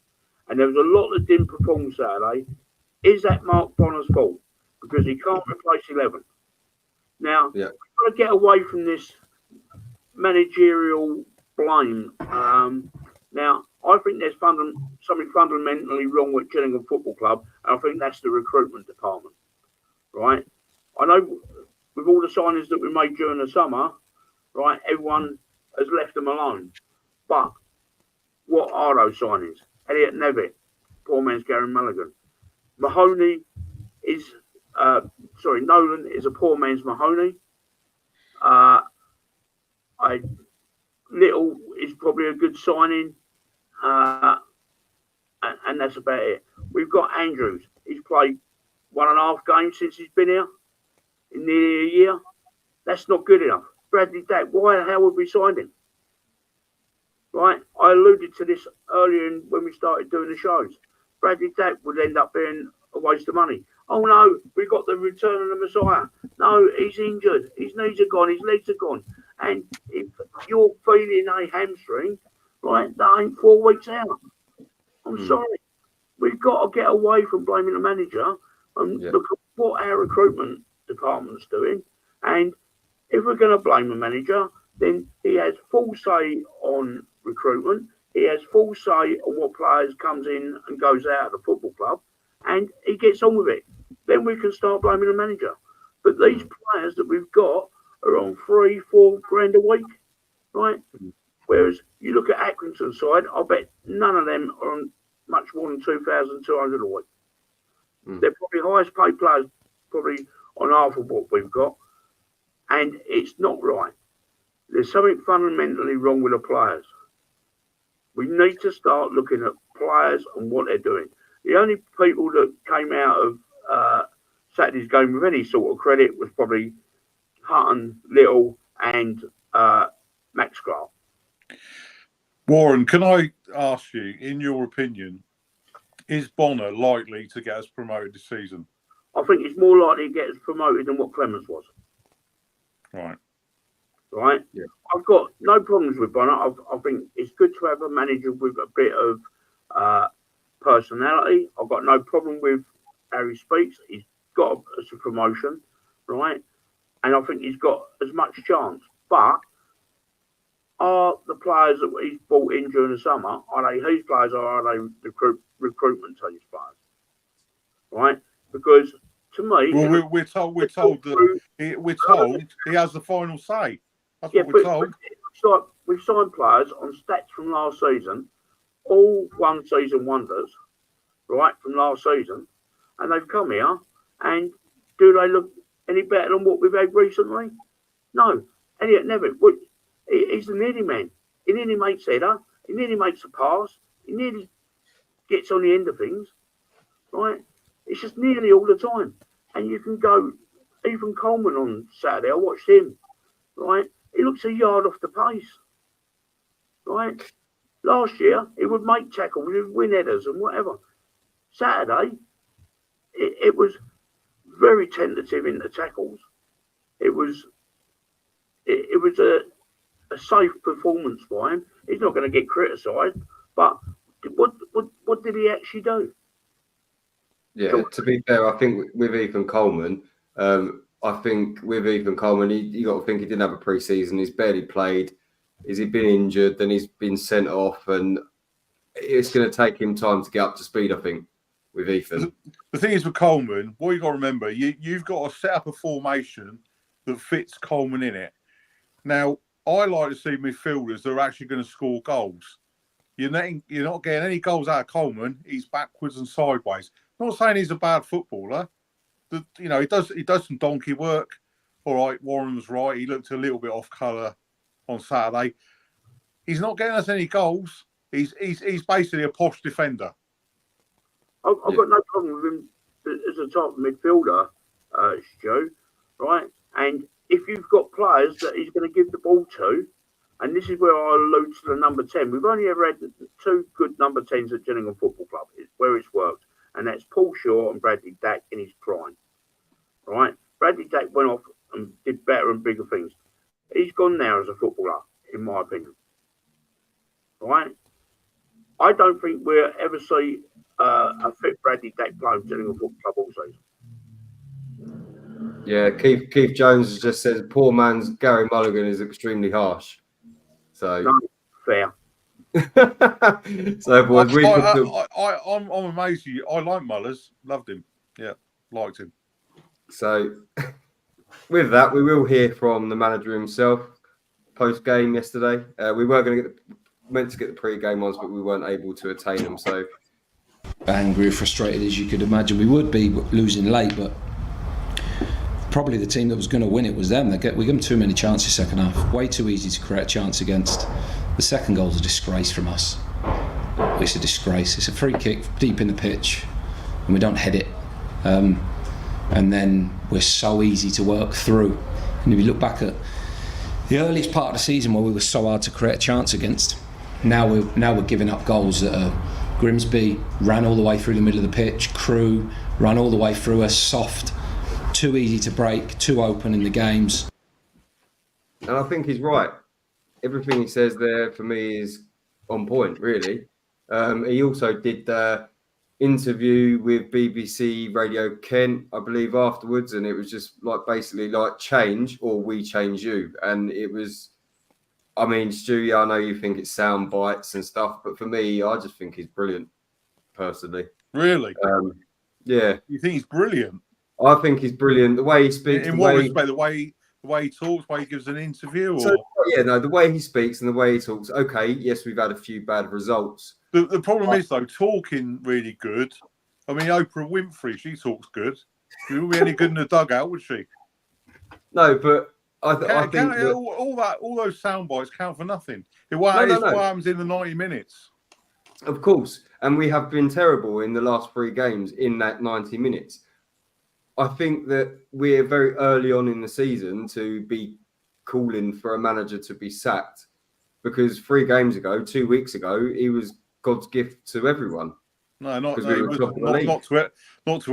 and there was a lot that didn't perform Saturday, is that Mark Bonner's fault? Because he can't replace 11. Now, we've got to get away from this managerial blame. Now, I think there's something fundamentally wrong with Gillingham Football Club, and I think that's the recruitment department, right? I know with all the signings that we made during the summer, right, everyone has left them alone. But what are those signings? Elliot Nevitt, poor man's Gary Mulligan. Nolan is a poor man's Mahoney. Little is probably a good signing. And that's about it. We've got Andrews. He's played 1.5 games since he's been here in nearly a year. That's not good enough. Bradley Dack, why the hell have we signed him? Right? I alluded to this earlier when we started doing the shows. Bradley Dack would end up being a waste of money. Oh no, we got the return of the Messiah. No, he's injured. His knees are gone. His legs are gone. And if you're feeling a hamstring, right, that ain't 4 weeks out. I'm sorry. We've got to get away from blaming the manager and look at what our recruitment department's doing. And if we're going to blame the manager, then he has full say on recruitment. He has full say on what players comes in and goes out of the football club, and he gets on with it. Then we can start blaming the manager. But these players that we've got are on 3-4 grand a week, right? Whereas you look at Accrington's side, I bet none of them are on much more than 2,200 a week. They're probably highest paid players, probably on half of what we've got, and it's not right. There's something fundamentally wrong with the players. We need to start looking at players and what they're doing. The only people that came out of Saturday's game with any sort of credit was probably Hutton, Little, and Max Clark. Warren, can I ask you, in your opinion, is Bonner likely to get us promoted this season? I think it's more likely to get us promoted than what Clemens was. Right? Yeah. I've got no problems with Bonner. I think it's good to have a manager with a bit of personality. I've got no problem with how he speaks. He's got us a promotion, right? And I think he's got as much chance. But are the players that he's brought in during the summer, are they his players or are they recruitment team's players? Right? Because to me, well, we're told he has the final say. That's what we're told. Like we've signed players on stats from last season, all one season wonders, right, from last season, and they've come here, and do they look any better than what we've had recently? No. Elliot Nevitt, He's the nearly man. He nearly makes header. He nearly makes a pass. He nearly gets on the end of things, right? It's just nearly all the time. And you can go, Ethan Coleman on Saturday, I watched him, right? He looks a yard off the pace, right? Last year, he would make tackles, he would win headers and whatever. Saturday, it was very tentative in the tackles. It was a safe performance by him. He's not going to get criticised, but what did he actually do? Yeah, to be fair, I think with Ethan Coleman, you got to think he didn't have a pre-season. He's barely played. Has he been injured? Then he's been sent off, and it's going to take him time to get up to speed, I think, with Ethan. The thing is with Coleman, what you got to remember, you've got to set up a formation that fits Coleman in it. Now, I like to see midfielders that are actually going to score goals. You're not getting any goals out of Coleman. He's backwards and sideways. I'm not saying he's a bad footballer. He does some donkey work. All right, Warren was right. He looked a little bit off colour on Saturday. He's not getting us any goals. He's basically a posh defender. I've got no problem with him as a type of midfielder, Stu, right? And if you've got players that he's going to give the ball to, and this is where I allude to the number 10. We've only ever had two good number 10s at Gillingham Football Club, where it's worked, and that's Paul Shaw and Bradley Dack in his prime, right? Bradley Dack went off and did better and bigger things. He's gone now as a footballer, in my opinion, right? I don't think we'll ever see a fit Bradley Dack playing Gillingham Football Club all season. Yeah, Keith Jones just says poor man's Gary Mulligan is extremely harsh. So No, fair. So boys, I'm amazed. I like Mullers, loved him. Yeah, liked him. So with that, we will hear from the manager himself post game yesterday. We were meant to get the pre-game ones, but we weren't able to attain them. So angry or frustrated as you could imagine we would be losing late, but probably the team that was going to win it was them. We gave them too many chances second half. Way too easy to create a chance against. The second goal's a disgrace from us. It's a disgrace. It's a free kick deep in the pitch, and we don't head it. And then we're so easy to work through. And if you look back at the earliest part of the season where we were so hard to create a chance against, now we're giving up goals that are Grimsby ran all the way through the middle of the pitch, Crewe ran all the way through us, soft, too easy to break, too open in the games. And I think he's right. Everything he says there for me is on point, really. He also did the interview with BBC Radio Kent, I believe, afterwards, and it was just like basically like change or we change you. And it was, I mean, Stu, I know you think it's sound bites and stuff, but for me, I just think he's brilliant, personally. Really? Yeah. You think he's brilliant? I think he's brilliant. The way he speaks, in what respect? The way he talks, the way he gives an interview, or the way he speaks and the way he talks. Okay, yes, we've had a few bad results. The problem is though, talking really good. I mean, Oprah Winfrey, she talks good. She wouldn't be any good in the dugout, would she? No, but I think that all those sound bites count for nothing. What happens in the 90 minutes. Of course, and we have been terrible in the last 3 games in that 90 minutes. I think that we're very early on in the season to be calling for a manager to be sacked, because 2 weeks ago, he was God's gift to everyone. Not to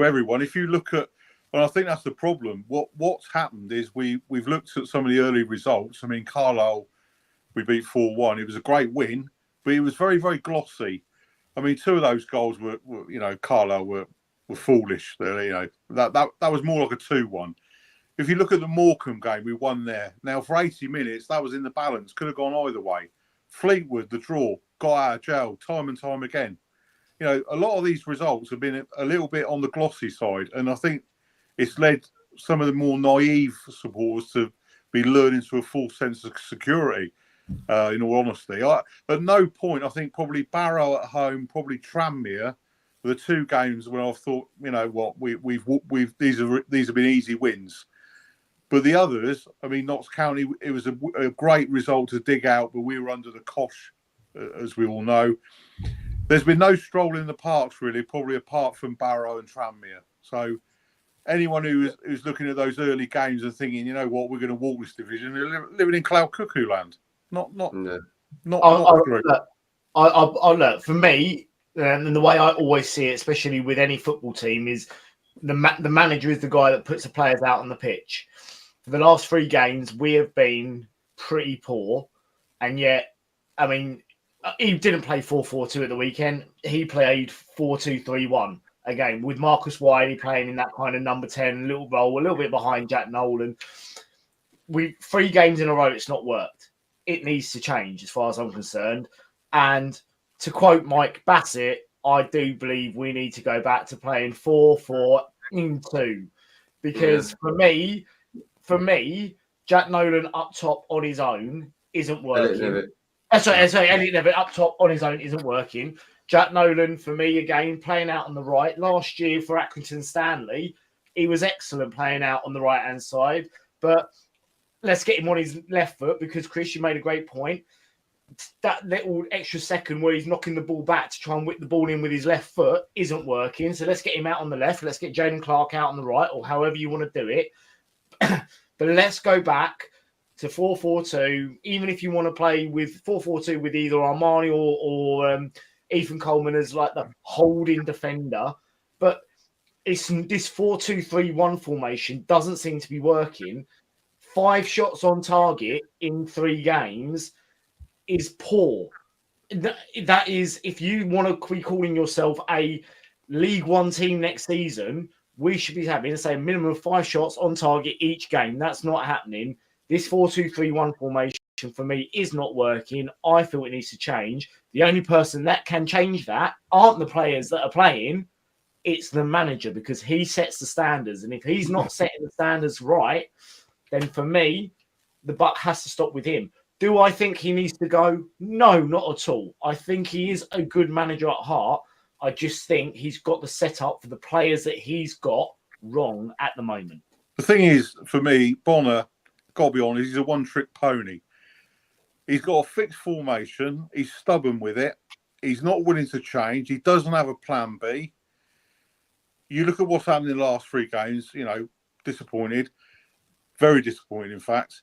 everyone. If you look at, and I think that's the problem. What's happened is we've looked at some of the early results. I mean, Carlisle, we beat 4-1. It was a great win, but it was very, very glossy. I mean, 2 of those goals were Carlisle were foolish. That was more like a 2-1. If you look at the Morecambe game, we won there. Now, for 80 minutes, that was in the balance. Could have gone either way. Fleetwood, the draw, got out of jail time and time again. A lot of these results have been a little bit on the glossy side, and I think it's led some of the more naive supporters to be learning to a full sense of security, in all honesty. At no point, I think probably Barrow at home, probably Tranmere, the 2 games where I've thought, these have been easy wins. But the others, I mean, Notts County, it was a great result to dig out, but we were under the cosh, as we all know. There's been no stroll in the parks, really, probably apart from Barrow and Tranmere. So anyone who's looking at those early games and thinking, you know what, we're going to walk this division, they're living in cloud cuckoo land. Not true. Look, for me, and the way I always see it, especially with any football team, is the manager is the guy that puts the players out on the pitch. For the last 3 games, we have been pretty poor, and yet, I mean, he didn't play 4-4-2 at the weekend. He played 4-2-3-1 again with Marcus Wiley playing in that kind of number 10 little role, a little bit behind Jack Nolan. 3 games in a row, it's not worked. It needs to change as far as I'm concerned. And to quote Mike Bassett, I do believe we need to go back to playing 4-4-2 because for me, Jack Nolan up top on his own isn't working. Sorry, Elliot Levitt up top on his own isn't working. Jack Nolan, for me, again, playing out on the right. Last year for Accrington Stanley, he was excellent playing out on the right-hand side. But let's get him on his left foot because, Kris, you made a great point. That little extra second where he's knocking the ball back to try and whip the ball in with his left foot isn't working. So let's get him out on the left. Let's get Jaden Clark out on the right or however you want to do it. But let's go back to 4-4-2, even if you want to play with 4-4-2 with either Armani or Ethan Coleman as like the holding defender. But this 4-2-3-1 formation doesn't seem to be working. 5 shots on target in 3 games is poor. That is, if you want to be calling yourself a League One team next season, we should be having, say, a minimum of 5 shots on target each game. That's not happening. This 4-2-3-1 formation for me is not working. I feel it needs to change. The only person that can change that aren't the players that are playing. It's the manager because he sets the standards. And if he's not setting the standards right, then for me, the buck has to stop with him. Do I think he needs to go? No, not at all. I think he is a good manager at heart. I just think he's got the setup for the players that he's got wrong at the moment. The thing is, for me, Bonner, got to be honest, he's a one-trick pony. He's got a fixed formation. He's stubborn with it. He's not willing to change. He doesn't have a plan B. You look at what's happened in the last 3 games, disappointed. Very disappointed, in fact.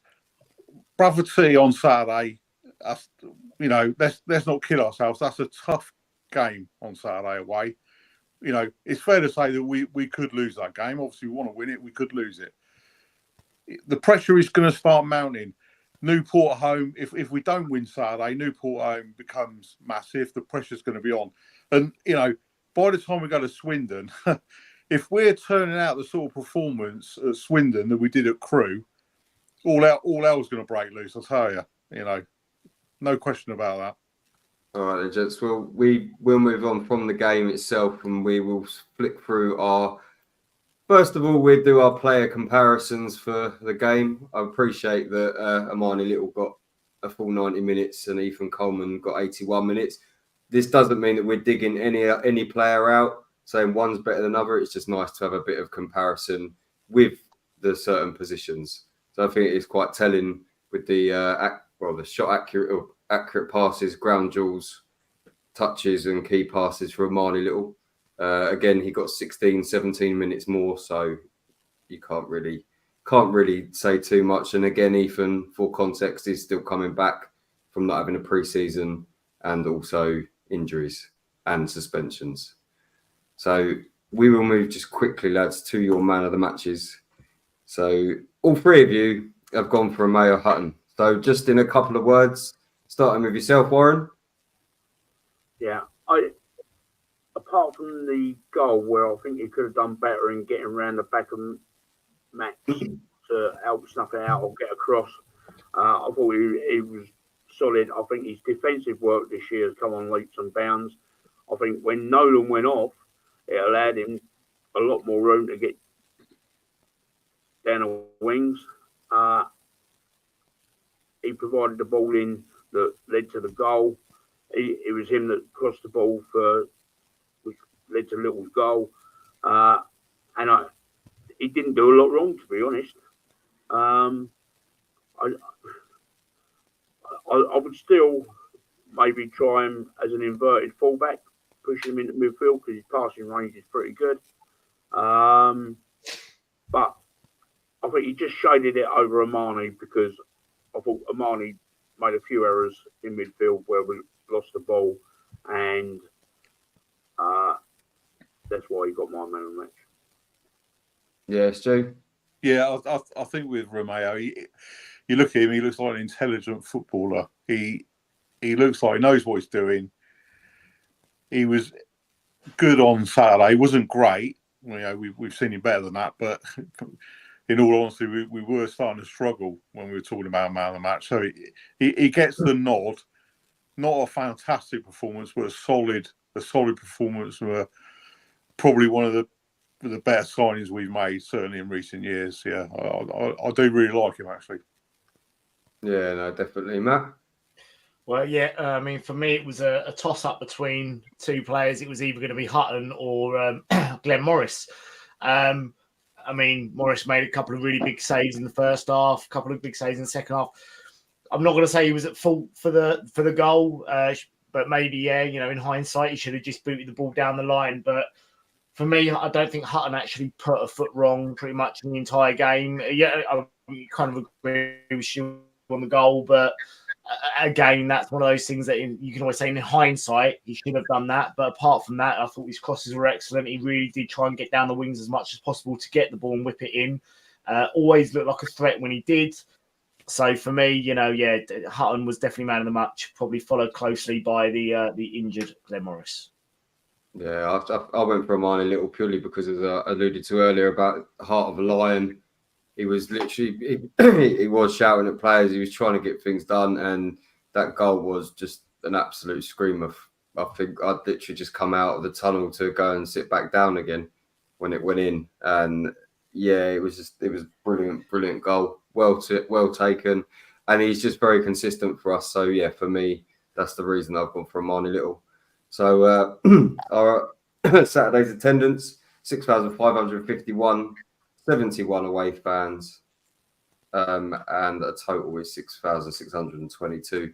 Bradford City on Saturday, let's not kid ourselves. That's a tough game on Saturday away. It's fair to say that we could lose that game. Obviously, we want to win it. We could lose it. The pressure is going to start mounting. Newport at home, if we don't win Saturday, Newport at home becomes massive. The pressure's going to be on. And, by the time we go to Swindon, if we're turning out the sort of performance at Swindon that we did at Crewe, all hell's going to break loose, I'll tell you. No question about that. All right, then, gents. Well, we'll move on from the game itself and we will flick through our... First of all, we'll do our player comparisons for the game. I appreciate that Armani Little got a full 90 minutes and Ethan Coleman got 81 minutes. This doesn't mean that we're digging any player out, saying one's better than another. It's just nice to have a bit of comparison with the certain positions. So I think it's quite telling with the shot accurate passes, ground duels, touches and key passes for Armani Little. Again, he got 16, 17 minutes more, so you can't really say too much. And again, Ethan, for context, is still coming back from not having a pre-season and also injuries and suspensions. So we will move just quickly, lads, to your man of the matches. So all 3 of you have gone for Mayo Hutton. So just in a couple of words, starting with yourself, Warren. Yeah, apart from the goal where I think he could have done better in getting around the back of Max to help snuff it out or get across, I thought he was solid. I think his defensive work this year has come on leaps and bounds. I think when Nolan went off, it allowed him a lot more room to get down the wings. He provided the ball in that led to the goal. It was him that crossed the ball which led to Little's goal. He didn't do a lot wrong, to be honest. I would still maybe try him as an inverted fullback, push him into midfield because his passing range is pretty good. But I think he just shaded it over Amani because I thought Amani made a few errors in midfield where we lost the ball, and that's why he got my man of the match. Yeah, Stu. Yeah, I think with Romeo, you look at him, he looks like an intelligent footballer. He looks like he knows what he's doing. He was good on Saturday. He wasn't great. You know, we've seen him better than that, but in all honesty, we were starting to struggle when we were talking about man of the match. So he gets the nod. Not a fantastic performance, but a solid performance. Probably one of the better signings we've made, certainly in recent years. Yeah, I do really like him, actually. Yeah, no, definitely. Matt? Well, yeah, I mean, for me, it was a toss-up between two players. It was either going to be Hutton or Glenn Morris. I mean, Morris made a couple of really big saves in the first half, a couple of big saves in the second half. I'm not going to say he was at fault for the goal, but maybe, yeah, you know, in hindsight, he should have just booted the ball down the line. But for me, I don't think Hutton actually put a foot wrong pretty much in the entire game. Yeah, I kind of agree with you on the goal, but again, that's one of those things that you can always say in hindsight, he should have done that. But apart from that, I thought his crosses were excellent. He really did try and get down the wings as much as possible to get the ball and whip it in. Always looked like a threat when he did. So for me, you know, yeah, Hutton was definitely man of the match, probably followed closely by the injured Glenn Morris. Yeah, I went for Amani Little purely because, as I alluded to earlier, about Heart of a Lion. He was literally, he was shouting at players. He was trying to get things done. And that goal was just an absolute scream of, I think I'd literally just come out of the tunnel to go and sit back down again when it went in. And yeah, it was brilliant goal. Well taken. And he's just very consistent for us. So yeah, for me, that's the reason I've gone for Amani Little. So our Saturday's attendance, 6,551. 71 away fans, and a total is 6,622.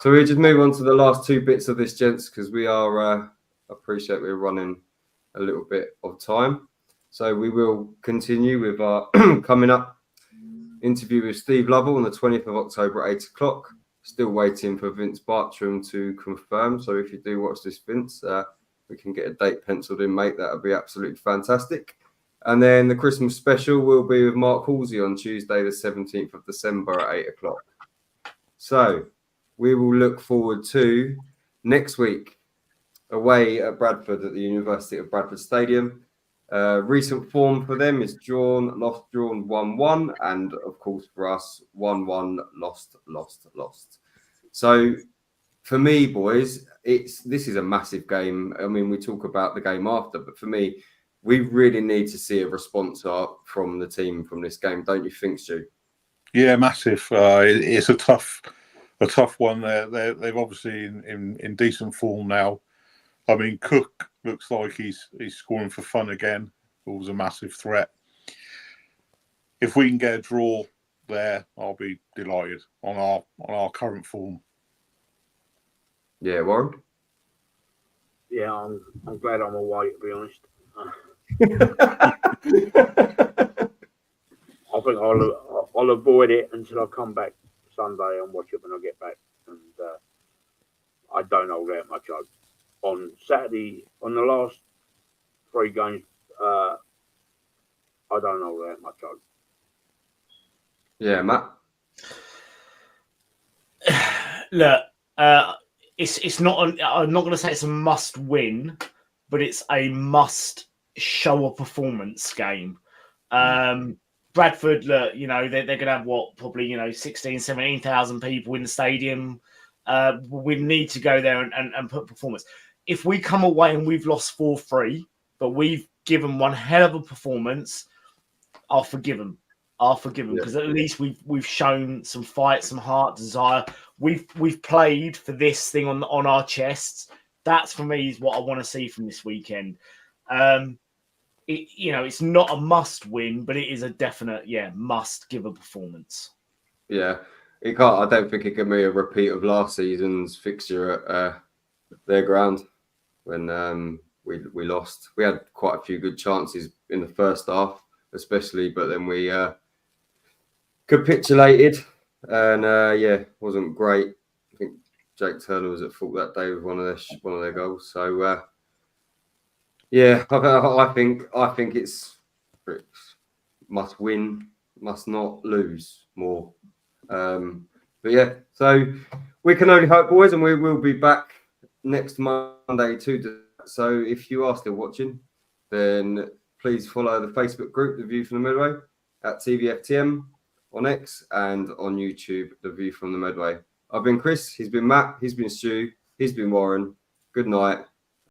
So we just move on to the last two bits of this, gents, because we are appreciate we're running a little bit of time. So we will continue with our coming up interview with Steve Lovell on the 20th of October at 8 o'clock. Still waiting for Vince Bartram to confirm. So if you do watch this, Vince, we can get a date penciled in, mate. That would be absolutely fantastic. And then the Christmas special will be with Mark Halsey on Tuesday, the 17th of December at 8 o'clock. So we will look forward to next week away at Bradford at the University of Bradford Stadium. Recent form for them is drawn 1-1. And of course, for us, 1-1, lost. So for me, boys, this is a massive game. I mean, we talk about the game after, but for me, we really need to see a response from the team from this game, don't you think, Stu? Yeah, massive. It's a tough one. They've obviously in decent form now. I mean, Cook looks like he's scoring for fun again. It was a massive threat. If we can get a draw there, I'll be delighted on our current form. Yeah, Warren? Yeah, I'm glad I'm away, to be honest. I think I'll avoid it until I come back Sunday and watch it when I get back. And I don't hold that much hope. On Saturday, on the last three games, I don't hold that much hope. Yeah, Matt? Look, it's not. I'm not going to say it's a must-win, but it's a must show a performance game. Bradford, look, you know, they're going to have probably 16, 17,000 people in the stadium. We need to go there and put performance. If we come away and we've lost 4-3, but we've given one hell of a performance, I'll forgive them. Because at least we've shown some fight, some heart, desire. We've played for this thing on our chests. That's for me is what I want to see from this weekend. it's not a must win, but it is a definite, must give a performance. Yeah, it can't. I don't think it can be a repeat of last season's fixture at their ground when we lost. We had quite a few good chances in the first half, especially, but then we capitulated, and wasn't great. I think Jake Turner was at fault that day with one of their goals. So I think it's must win, must not lose more. But yeah, so we can only hope, boys, and we will be back next Monday too. So if you are still watching, then please follow the Facebook group, The View from the Medway, at TVFTM on X, and on YouTube, The View from the Medway. I've been Kris, he's been Matt, he's been Stu, he's been Warren. Good night.